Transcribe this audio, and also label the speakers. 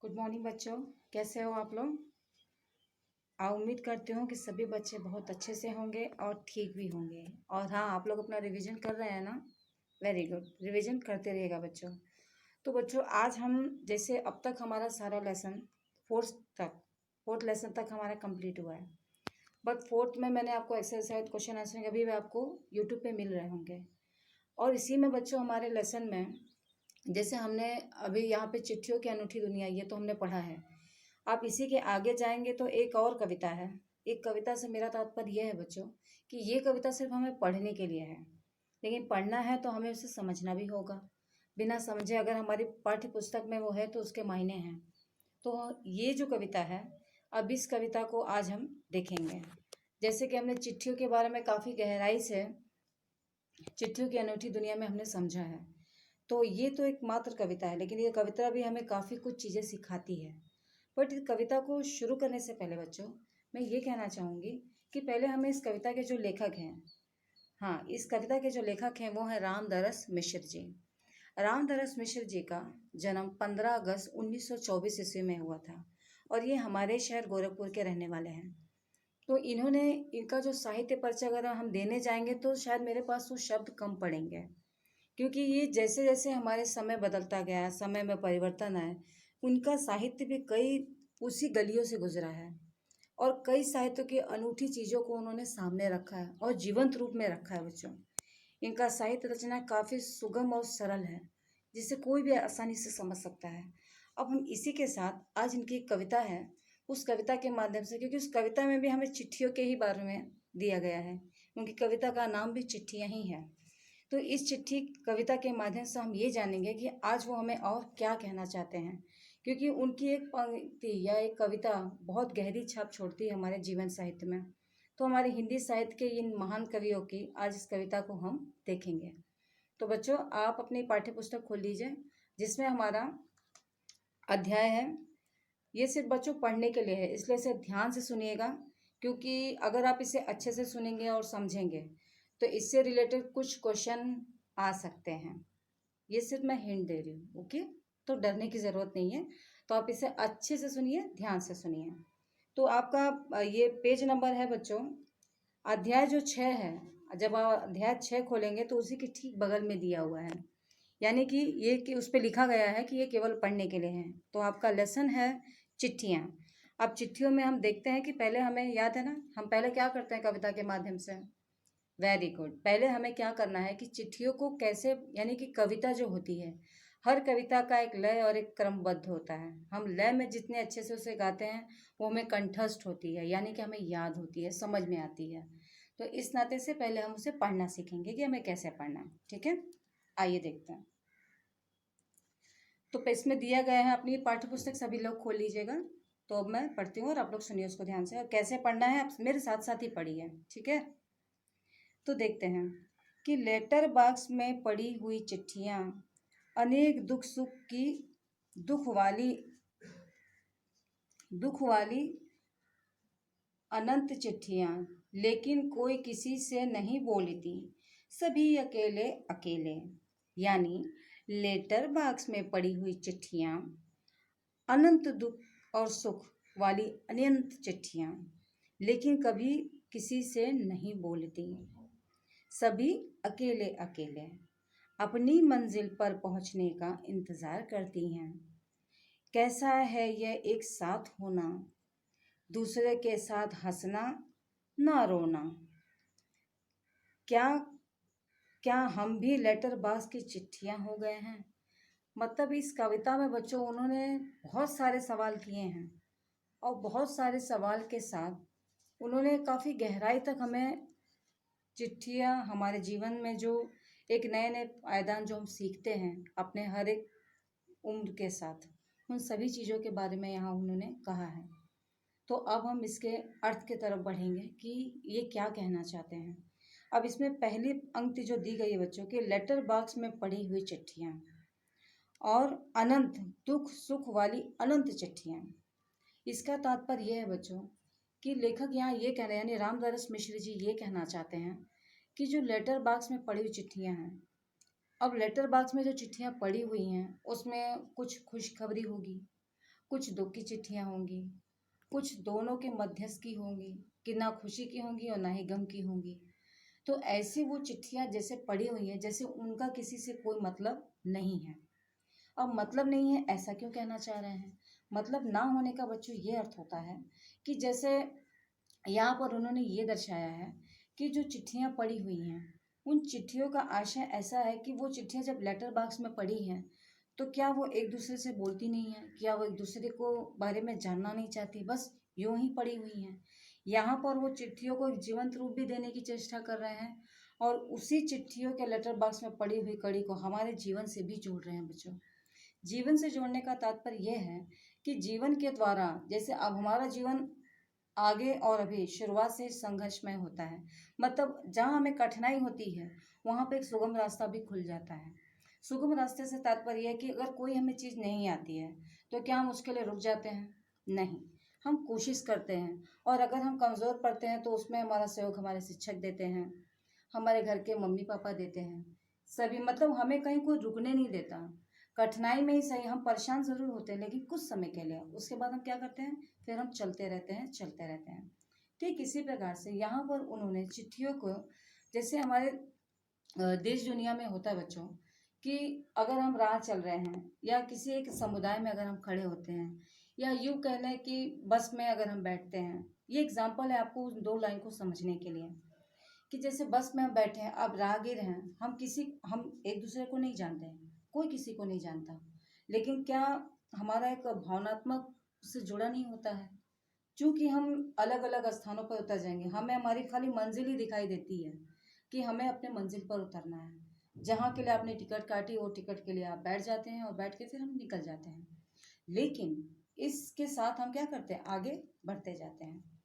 Speaker 1: Good morning बच्चों। कैसे हो आप लोग? उम्मीद करती हूँ कि सभी बच्चे बहुत अच्छे से होंगे और ठीक भी होंगे। और हाँ, आप लोग अपना रिवीजन कर रहे हैं ना? वेरी गुड, रिवीजन करते रहिएगा बच्चों। तो बच्चों, आज हम जैसे अब तक हमारा सारा लेसन फोर्थ लेसन तक हमारा कंप्लीट हुआ है। बट फोर्थ में मैंने आपको एक्सरसाइज क्वेश्चन आंसर अभी भी आपको यूट्यूब पे मिल रहे होंगे। और इसी में बच्चों हमारे लेसन में जैसे हमने अभी यहाँ पे चिट्ठियों की अनूठी दुनिया ये तो हमने पढ़ा है। आप इसी के आगे जाएंगे तो एक और कविता है। एक कविता से मेरा तात्पर्य यह है बच्चों कि ये कविता सिर्फ हमें पढ़ने के लिए है, लेकिन पढ़ना है तो हमें उसे समझना भी होगा। बिना समझे अगर हमारी पाठ्य पुस्तक में वो है तो उसके मायने हैं। तो ये जो कविता है, अब इस कविता को आज हम देखेंगे। जैसे कि हमने चिट्ठियों के बारे में काफ़ी गहराई से चिट्ठियों की अनूठी दुनिया में हमने समझा है। तो ये तो एक मात्र कविता है, लेकिन ये कविता भी हमें काफ़ी कुछ चीज़ें सिखाती है। बट इस कविता को शुरू करने से पहले बच्चों, मैं ये कहना चाहूँगी कि पहले हमें इस कविता के जो लेखक हैं, हाँ, इस कविता के जो लेखक हैं वो हैं रामदरस मिश्र जी। रामदरस मिश्र जी का जन्म 15 अगस्त 1924 ईस्वी में हुआ था और ये हमारे शहर गोरखपुर के रहने वाले हैं। तो इन्होंने इनका जो साहित्य परिचय अगर हम देने जाएंगे तो शायद मेरे पास वो शब्द कम पड़ेंगे, क्योंकि ये जैसे जैसे हमारे समय बदलता गया, समय में परिवर्तन आए, उनका साहित्य भी कई उसी गलियों से गुजरा है और कई साहित्य की अनूठी चीज़ों को उन्होंने सामने रखा है और जीवंत रूप में रखा है बच्चों। इनका साहित्य रचना काफ़ी सुगम और सरल है, जिसे कोई भी आसानी से समझ सकता है। अब हम इसी के साथ आज इनकी एक कविता है, उस कविता के माध्यम से, क्योंकि उस कविता में भी हमें चिट्ठियों के ही बारे में दिया गया है, उनकी कविता का नाम भी चिट्ठियाँ ही है। तो इस चिट्ठी कविता के माध्यम से हम ये जानेंगे कि आज वो हमें और क्या कहना चाहते हैं, क्योंकि उनकी एक पंक्ति या एक कविता बहुत गहरी छाप छोड़ती है हमारे जीवन साहित्य में। तो हमारे हिंदी साहित्य के इन महान कवियों की आज इस कविता को हम देखेंगे। तो बच्चों, आप अपनी पाठ्य पुस्तक खोल लीजिए, जिसमें हमारा अध्याय है। ये सिर्फ बच्चों पढ़ने के लिए है, इसलिए इसे ध्यान से सुनिएगा, क्योंकि अगर आप इसे अच्छे से सुनेंगे और समझेंगे तो इससे रिलेटेड कुछ क्वेश्चन आ सकते हैं। ये सिर्फ मैं हिंट दे रही हूँ, ओके? तो डरने की ज़रूरत नहीं है। तो आप इसे अच्छे से सुनिए, ध्यान से सुनिए। तो आपका ये पेज नंबर है बच्चों, अध्याय जो 6 है। जब आप अध्याय 6 खोलेंगे तो उसी के ठीक बगल में दिया हुआ है, यानी कि ये कि उस पर लिखा गया है कि ये केवल पढ़ने के लिए है। तो आपका लेसन है चिट्ठियाँ। अब चिट्ठियों में हम देखते हैं कि पहले हमें याद है ना, हम पहले क्या करते हैं कविता के माध्यम से? Very good. पहले हमें क्या करना है कि चिट्ठियों को कैसे, यानी कि कविता जो होती है, हर कविता का एक लय और एक क्रमबद्ध होता है। हम लय में जितने अच्छे से उसे गाते हैं वो हमें कंठस्थ होती है, यानी कि हमें याद होती है, समझ में आती है। तो इस नाते से पहले हम उसे पढ़ना सीखेंगे कि हमें कैसे पढ़ना है। ठीक है, आइए देखते हैं। तो इसमें दिया गया है, अपनी पाठ्य पुस्तक सभी लोग खोल लीजिएगा। तो अब मैं पढ़ती हूँ और आप लोग सुनिए उसको ध्यान से, और कैसे पढ़ना है आप मेरे साथ साथ ही पढ़िए, ठीक है? तो देखते हैं कि लेटर बॉक्स में पड़ी हुई चिट्ठियाँ, अनेक दुख सुख की दुख वाली दुख वाली अनंत चिट्ठियाँ, लेकिन कोई किसी से नहीं बोलती, सभी अकेले अकेले। यानी लेटर बॉक्स में पड़ी हुई चिट्ठियाँ, अनंत दुख और सुख वाली अनंत चिट्ठियाँ, लेकिन कभी किसी से नहीं बोलती, सभी अकेले अकेले अपनी मंजिल पर पहुंचने का इंतज़ार करती हैं। कैसा है यह एक साथ होना, दूसरे के साथ हंसना ना रोना। क्या क्या हम भी लेटर बॉक्स की चिट्ठियाँ हो गए हैं? मतलब इस कविता में बच्चों उन्होंने बहुत सारे सवाल किए हैं, और बहुत सारे सवाल के साथ उन्होंने काफ़ी गहराई तक हमें चिट्ठियाँ, हमारे जीवन में जो एक नए नए पायदान जो हम सीखते हैं अपने हर एक उम्र के साथ, उन सभी चीज़ों के बारे में यहाँ उन्होंने कहा है। तो अब हम इसके अर्थ की तरफ बढ़ेंगे कि ये क्या कहना चाहते हैं। अब इसमें पहली पंक्ति जो दी गई है बच्चों के, लेटर बॉक्स में पड़ी हुई चिट्ठियाँ और अनंत दुख सुख वाली अनंत चिट्ठियाँ, इसका तात्पर्य यह है बच्चों कि लेखक यहाँ ये कह रहे हैं, यानी रामदरस मिश्र जी ये कहना चाहते हैं कि जो लेटर बॉक्स में पड़ी हुई चिट्ठियाँ हैं, अब लेटर बॉक्स में जो चिट्ठियाँ पड़ी हुई हैं उसमें कुछ खुशखबरी होगी, कुछ दुख की चिट्ठियाँ होंगी, कुछ दोनों के मध्यस्थ की होंगी, कि ना खुशी की होंगी और ना ही गम की होंगी। तो ऐसी वो चिट्ठियाँ जैसे पड़ी हुई हैं, जैसे उनका किसी से कोई मतलब नहीं है। अब मतलब नहीं है ऐसा क्यों कहना चाह रहे हैं? मतलब ना होने का बच्चों ये अर्थ होता है कि जैसे यहाँ पर उन्होंने ये दर्शाया है कि जो चिट्ठियाँ पड़ी हुई हैं, उन चिट्ठियों का आशय ऐसा है कि वो चिट्ठियाँ जब लेटर बॉक्स में पड़ी हैं, तो क्या वो एक दूसरे से बोलती नहीं है? क्या वो एक दूसरे को बारे में जानना नहीं चाहती? बस यूं ही पड़ी हुई हैं। यहाँ पर वो चिट्ठियों को एक जीवंत रूप भी देने की चेष्टा कर रहे हैं और उसी चिट्ठियों के लेटर बॉक्स में पड़ी हुई कड़ी को हमारे जीवन से भी जोड़ रहे हैं बच्चों। जीवन से जोड़ने का तात्पर्य यह है कि जीवन के द्वारा जैसे अब हमारा जीवन आगे और अभी शुरुआत से संघर्षमय होता है। मतलब जहाँ हमें कठिनाई होती है वहाँ पे एक सुगम रास्ता भी खुल जाता है। सुगम रास्ते से तात्पर्य है कि अगर कोई हमें चीज़ नहीं आती है तो क्या हम उसके लिए रुक जाते हैं? नहीं, हम कोशिश करते हैं। और अगर हम कमज़ोर पड़ते हैं तो उसमें हमारा सहयोग हमारे शिक्षक देते हैं, हमारे घर के मम्मी पापा देते हैं। सभी मतलब हमें कहीं कोई रुकने नहीं देता। कठिनाई में ही सही हम परेशान ज़रूर होते हैं लेकिन कुछ समय के लिए, उसके बाद हम क्या करते हैं, फिर हम चलते रहते हैं, चलते रहते हैं। ठीक इसी प्रकार से यहाँ पर उन्होंने चिट्ठियों को जैसे हमारे देश दुनिया में होता है बच्चों कि अगर हम राह चल रहे हैं या किसी एक समुदाय में अगर हम खड़े होते हैं या यूँ कह लें कि बस में अगर हम बैठते हैं, ये एग्जाम्पल है आपको उन दो लाइन को समझने के लिए कि जैसे बस में हम बैठे हैं, अब राहगीर हैं, हम एक दूसरे को नहीं जानते हैं, कोई किसी को नहीं जानता, लेकिन क्या हमारा एक भावनात्मक उससे जुड़ा नहीं होता है? चूंकि हम अलग अलग स्थानों पर उतर जाएंगे, हमें हमारी खाली मंजिल ही दिखाई देती है कि हमें अपने मंजिल पर उतरना है। जहाँ के लिए आपने टिकट काटी वो टिकट के लिए आप बैठ जाते हैं और बैठ के फिर हम निकल जाते हैं। लेकिन इसके साथ हम क्या करते हैं, आगे बढ़ते जाते हैं।